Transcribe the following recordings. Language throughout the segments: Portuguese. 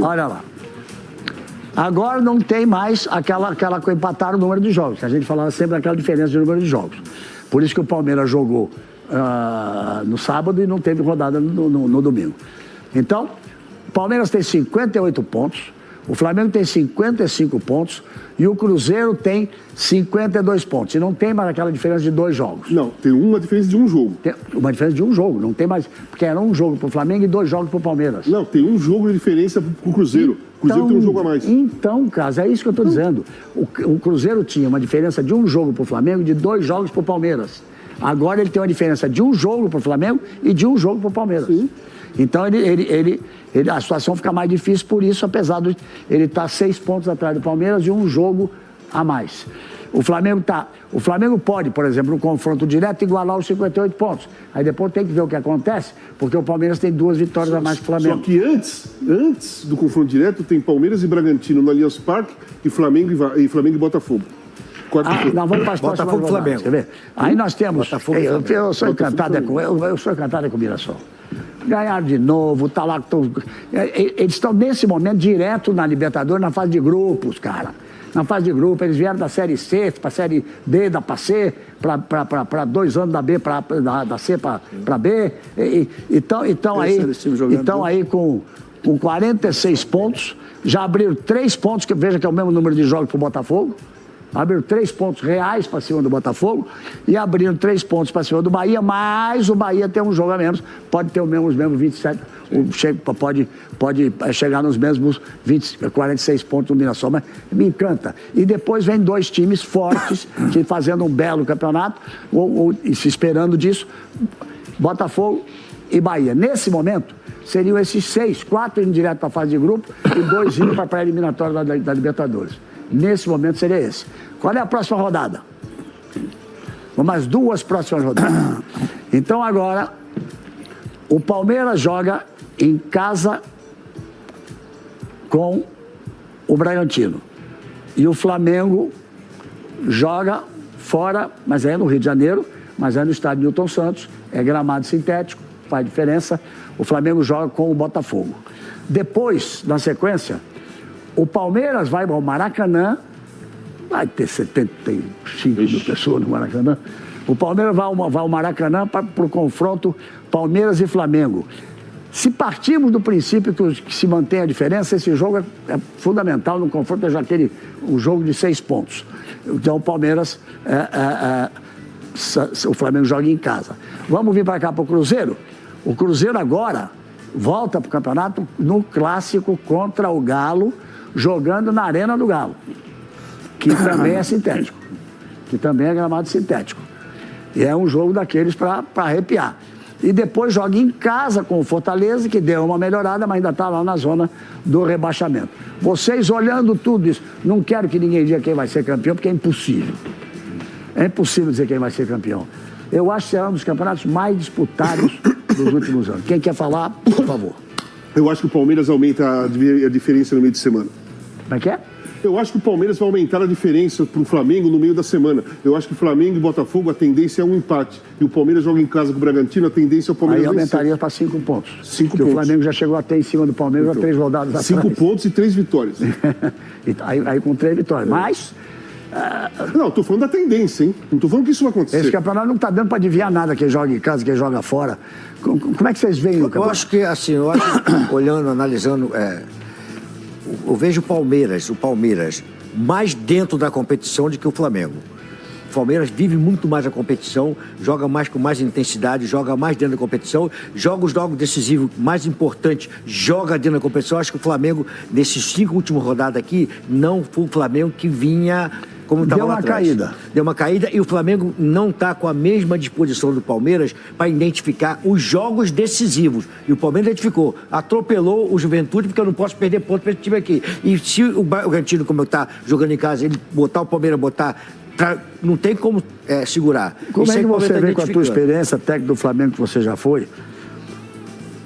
Olha lá. Agora não tem mais aquela que empataram o número de jogos, que a gente falava sempre daquela diferença de número de jogos. Por isso que o Palmeiras jogou no sábado e não teve rodada no domingo. Então, o Palmeiras tem 58 pontos, o Flamengo tem 55 pontos e o Cruzeiro tem 52 pontos. E não tem mais aquela diferença de 2 jogos. Não, tem uma diferença de um jogo. Tem uma diferença de um jogo, não tem mais. Porque era um jogo para o Flamengo e 2 jogos para o Palmeiras. Não, tem um jogo de diferença para o Cruzeiro. O Cruzeiro tem um jogo a mais. Então, Carlos, é isso que eu estou dizendo. O Cruzeiro tinha uma diferença de um jogo para o Flamengo e de 2 jogos para o Palmeiras. Agora ele tem uma diferença de um jogo para o Flamengo e de um jogo para o Palmeiras. Sim. Então a situação fica mais difícil por isso, apesar de ele estar 6 pontos atrás do Palmeiras e um jogo a mais. O Flamengo pode, por exemplo, no confronto direto, igualar os 58 pontos. Aí depois tem que ver o que acontece, porque o Palmeiras tem 2 vitórias a mais que o Flamengo. Só que antes do confronto direto, tem Palmeiras e Bragantino no Allianz Parque e Flamengo e Botafogo. Nós vamos para as Botafogo e Flamengo. Quer ver? Aí nós temos... Eu sou encantado com o Mirassol. Ganharam de novo, tá lá... Eles estão, nesse momento, direto na Libertadores, na fase de grupos, cara. Na fase de grupo, eles vieram da Série C para a Série D, da para C, para 2 anos da B, da C para B. Então aí com 46 pontos, já abriram 3 pontos, que veja que é o mesmo número de jogos para o Botafogo. Abriram 3 pontos reais para cima do Botafogo e abriram 3 pontos para cima do Bahia, mas o Bahia tem um jogo a menos, pode ter os mesmos 27, pode chegar nos mesmos 46 pontos do Mirassol, mas me encanta. E depois vem 2 times fortes, fazendo um belo campeonato, e se esperando disso, Botafogo e Bahia. Nesse momento, seriam esses 6, 4 indo direto para a fase de grupo e 2 indo para a pré-eliminatória da Libertadores. Nesse momento seria esse. Qual é a próxima rodada? Umas 2 próximas rodadas. Então agora, o Palmeiras joga em casa com o Bragantino. E o Flamengo joga fora, mas é no Rio de Janeiro, mas é no estádio Newton Santos, é gramado sintético, faz diferença. O Flamengo joga com o Botafogo. Depois, na sequência, o Palmeiras vai ao Maracanã, vai ter 75 mil pessoas no Maracanã. O Palmeiras vai ao Maracanã para o confronto Palmeiras e Flamengo. Se partirmos do princípio que se mantém a diferença, esse jogo é fundamental no confronto, já aquele um jogo de 6 pontos. Então o Palmeiras, o Flamengo joga em casa. Vamos vir para cá para o Cruzeiro? O Cruzeiro agora volta para o campeonato no clássico contra o Galo, jogando na Arena do Galo, que também é sintético, que também é gramado sintético. E é um jogo daqueles para arrepiar. E depois joga em casa com o Fortaleza, que deu uma melhorada, mas ainda está lá na zona do rebaixamento. Vocês olhando tudo isso, não quero que ninguém diga quem vai ser campeão, porque é impossível. É impossível dizer quem vai ser campeão. Eu acho que será um dos campeonatos mais disputados dos últimos anos. Quem quer falar, por favor. Eu acho que o Palmeiras aumenta a diferença no meio de semana. Como é que é? Eu acho que o Palmeiras vai aumentar a diferença para o Flamengo no meio da semana. Eu acho que Flamengo e Botafogo, a tendência é um empate. E o Palmeiras joga em casa com o Bragantino, a tendência é o Palmeiras vencer. Aí aumentaria para 5 pontos. 5 pontos. O Flamengo já chegou até em cima do Palmeiras, então, 3 rodadas atrás. 5 pontos e 3 vitórias. aí com 3 vitórias. Mas... Não, estou falando da tendência, hein? Não estou falando que isso vai acontecer. Esse campeonato não está dando para adivinhar nada, quem joga em casa, quem joga fora. Como é que vocês veem o campeonato? Eu acho que, assim, olhando, analisando... Eu vejo o Palmeiras mais dentro da competição do que o Flamengo. O Palmeiras vive muito mais a competição, joga mais com mais intensidade, joga mais dentro da competição, joga os jogos decisivos mais importantes, joga dentro da competição. Acho que o Flamengo, nesses 5 últimos rodadas aqui, não foi o Flamengo que vinha como estava lá atrás. Deu uma caída e o Flamengo não está com a mesma disposição do Palmeiras para identificar os jogos decisivos. E o Palmeiras identificou, atropelou o Juventude, porque eu não posso perder ponto para esse time aqui. E se o Bragantino, como está jogando em casa, ele botar o Palmeiras, não tem como segurar. Como é que você vê com a tua experiência técnica do Flamengo que você já foi?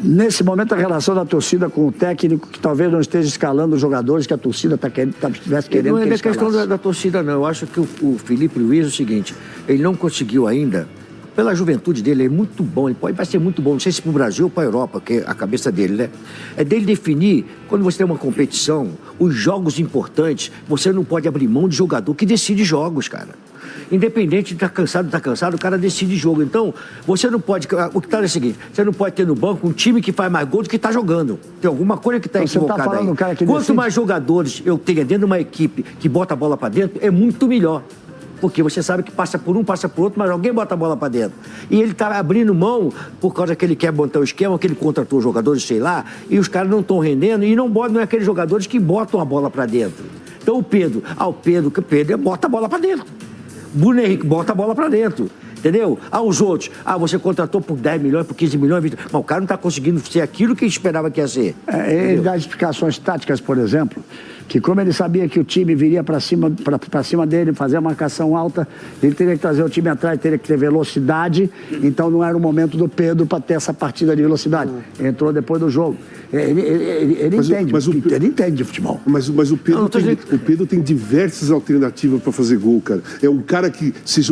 Nesse momento, a relação da torcida com o técnico, que talvez não esteja escalando os jogadores que a torcida estivesse querendo que ele escalasse. Não é questão da torcida, não. Eu acho que o Felipe Luiz é o seguinte, ele não conseguiu ainda pela juventude dele, é muito bom, vai ser muito bom, não sei se para o Brasil ou para a Europa, que é a cabeça dele, né? É dele definir, quando você tem uma competição, os jogos importantes, você não pode abrir mão de jogador que decide jogos, cara. Independente de estar cansado, o cara decide jogo. Então, você não pode... O que está é o seguinte, você não pode ter no banco um time que faz mais gol do que está jogando. Tem alguma coisa que está equivocada falando aí. do cara que Quanto decide... mais jogadores eu tenho dentro de uma equipe que bota a bola para dentro, é muito melhor. Porque você sabe que passa por um, passa por outro, mas alguém bota a bola para dentro. E ele está abrindo mão por causa que ele quer montar o esquema, que ele contratou jogadores, sei lá, e os caras não estão rendendo, e não é aqueles jogadores que botam a bola para dentro. Então o Pedro bota a bola para dentro. Bruno Henrique bota a bola para dentro. Entendeu? Os outros, você contratou por 10 milhões, por 15 milhões, 20... mas o cara não está conseguindo ser aquilo que esperava que ia ser. Ele dá explicações táticas, por exemplo, que como ele sabia que o time viria para cima dele, fazer a marcação alta, ele teria que trazer o time atrás, teria que ter velocidade, então não era o momento do Pedro para ter essa partida de velocidade. Entrou depois do jogo. Ele entende de futebol. Mas o Pedro tem diversas alternativas para fazer gol, cara. É um cara que, se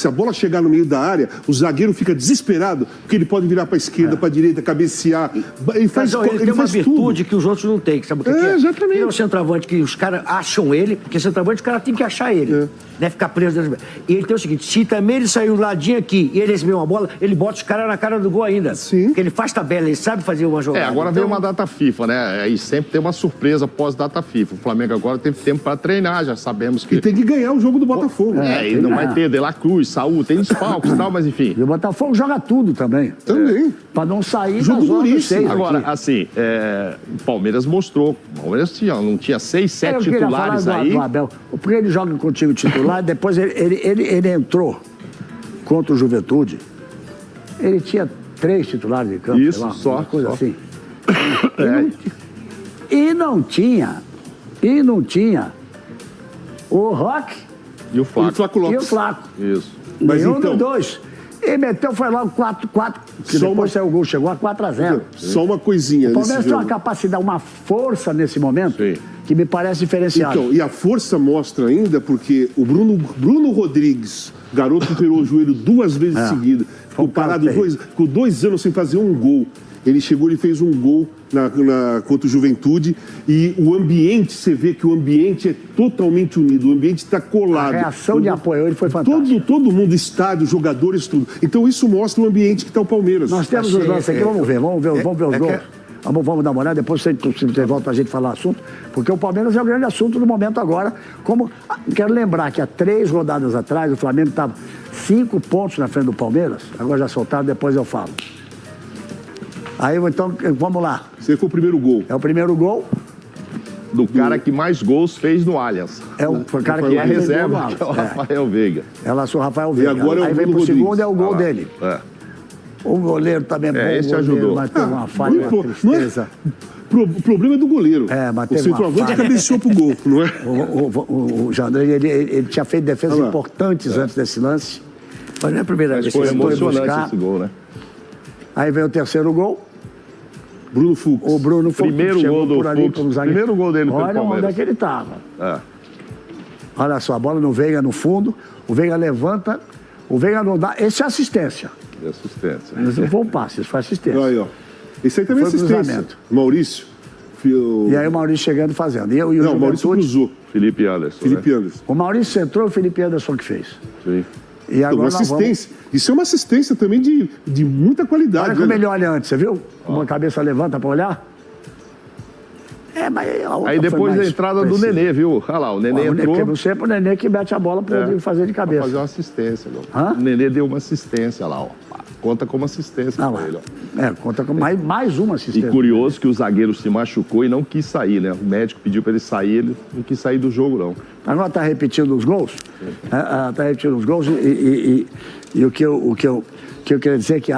a bola chegar no meio da área, o zagueiro fica desesperado, porque ele pode virar para a esquerda, para a direita, cabecear. Ele tem uma virtude que os outros não têm. Sabe o que é? Exatamente. Ele é um centroavante que os caras acham ele, porque centroavante os caras têm que achar ele. Não é ficar preso dentro. E ele tem o seguinte, se também ele sair um ladinho aqui e ele receber uma bola, ele bota os caras na cara do gol ainda. Sim. Porque ele faz tabela, ele sabe fazer uma jogada. Agora então... vem uma data FIFA, né? Aí sempre tem uma surpresa pós-data FIFA. O Flamengo agora teve tempo para treinar, já sabemos que... E tem que ganhar o jogo do Botafogo. E não vai ter De La Cruz, Saúl, tem desfalques e tal, mas enfim. E o Botafogo joga tudo também. Também. Para não sair Jogo da zona dos duríssimo. 6 Agora, aqui. assim, o Palmeiras mostrou. O Palmeiras não tinha 6, 7 titulares aí. Do Abel. Porque ele joga contigo titular, depois ele entrou contra o Juventude. Ele tinha 3 titulares de campo. Isso, sei lá, só. uma coisa Só. assim. E não tinha o Roque E o Flaco. E o Flaco e o Lopes. Flaco. Isso. Mas Nenhum então- dos dois. E meteu, foi logo 4-4, que Só depois uma- saiu o gol, chegou a 4-0. Só uma coisinha O Palmeiras nesse tem uma jogo. capacidade, uma força nesse momento Sim. que me parece diferenciada. Então, e a força mostra ainda porque o Bruno Rodrigues, garoto que operou o joelho 2 vezes seguidas, ficou um cara parado terrível. ficou 2 anos sem fazer um gol. Ele chegou, ele fez um gol contra o Juventude e o ambiente, você vê que o ambiente é totalmente unido, o ambiente está colado. A reação de apoio ele foi fantástica. Todo mundo, estádio, jogadores, tudo. Então isso mostra o ambiente que está o Palmeiras. Nós temos os lances aqui, vamos ver os gols. Vamos dar uma olhada, depois você volta para a gente falar o assunto, porque o Palmeiras é o grande assunto do momento agora. Quero lembrar que há 3 rodadas atrás o Flamengo estava 5 pontos na frente do Palmeiras, agora já soltaram, depois eu falo. Aí, então, vamos lá. Esse foi o primeiro gol. É o primeiro gol, Do cara que mais gols fez no Allianz. foi o cara que E a mais fez reserva, gol, que é o é. Rafael Veiga. Ela sou o Rafael Veiga. agora é o Aí vem Bruno pro segundo, Rodrigues. é o gol lá. dele. É. O goleiro também é bom, esse o goleiro, ajudou. mas teve uma falha, Não uma tristeza. O problema é do goleiro. Mas O teve uma centroavante falha. cabeceou pro gol, não é? O Jandrei, ele tinha feito defesas Olha lá. importantes antes desse lance. Mas não é a primeira vez que Foi ele foi emocionante buscar. esse gol, né? Aí vem o terceiro gol. Bruno Fux. O Bruno Fux Primeiro chegou gol do por ali, Fux. por um zagueiro. Primeiro gol dele pelo Olha onde Palmeiras. é que ele estava. É. Olha só, a bola no Veiga no fundo. O Veiga levanta. O Veiga não dá. Esse é assistência. E assistência. Isso não foi um passe, isso foi assistência. Aí, ó. Esse aí também é Foi assistência. cruzamento. Maurício. E aí o Maurício chegando e fazendo. E o Não, o Maurício Juventude. cruzou. Felipe Anderson. Felipe né? Anderson. O Maurício entrou e o Felipe Anderson que fez. Sim. E agora Uma nós vamos... assistência. Isso é uma assistência também de muita qualidade. Olha como né? ele olha antes, você viu? Como a cabeça levanta para olhar. Mas a outra Aí foi depois mais da entrada do precisa. Nenê, viu? Olha lá, o Nenê entrou. Porque não sempre o Nenê que mete a bola para ele fazer de Pra cabeça. fazer uma assistência. Não. Hã? O Nenê deu uma assistência lá, ó. Conta como assistência Ah, pra lá. ele, ó. Conta com mais uma E assistência. curioso que o zagueiro se machucou e não quis sair, né? O médico pediu pra ele sair, ele não quis sair do jogo, não. Agora está repetindo os gols. Está repetindo os gols e o que eu queria dizer é que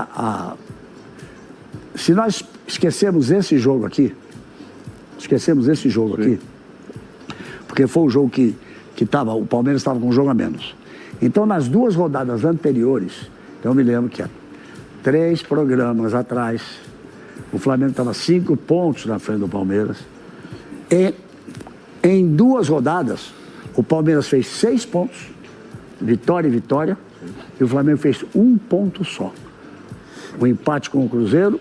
se nós esquecemos esse jogo aqui, porque foi o jogo que o Palmeiras estava com um jogo a menos. Então, nas 2 rodadas anteriores, eu me lembro que há 3 programas atrás, o Flamengo estava 5 pontos na frente do Palmeiras. E em 2 rodadas, o Palmeiras fez 6 pontos, vitória e vitória, E o Flamengo fez 1 ponto só. O empate com o Cruzeiro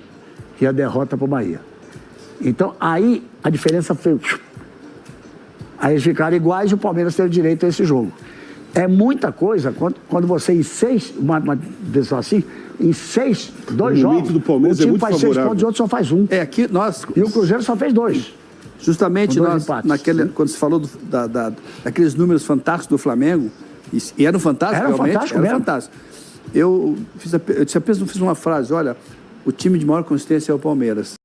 e a derrota para o Bahia. Então, aí a diferença foi... Aí eles ficaram iguais e o Palmeiras teve direito a esse jogo. É muita coisa quando você em 6, uma decisão assim, em 6, 2 O jogos, momento do Palmeiras o time é muito faz 6 favorável. pontos e o outro só faz 1. Aqui nós... E o Cruzeiro só fez 2. Justamente Com 2 nós, empates. quando se falou daqueles números fantásticos do Flamengo, e eram fantásticos, Era realmente, fantástico era mesmo. fantástico. Eu fiz uma frase, olha, o time de maior consistência é o Palmeiras.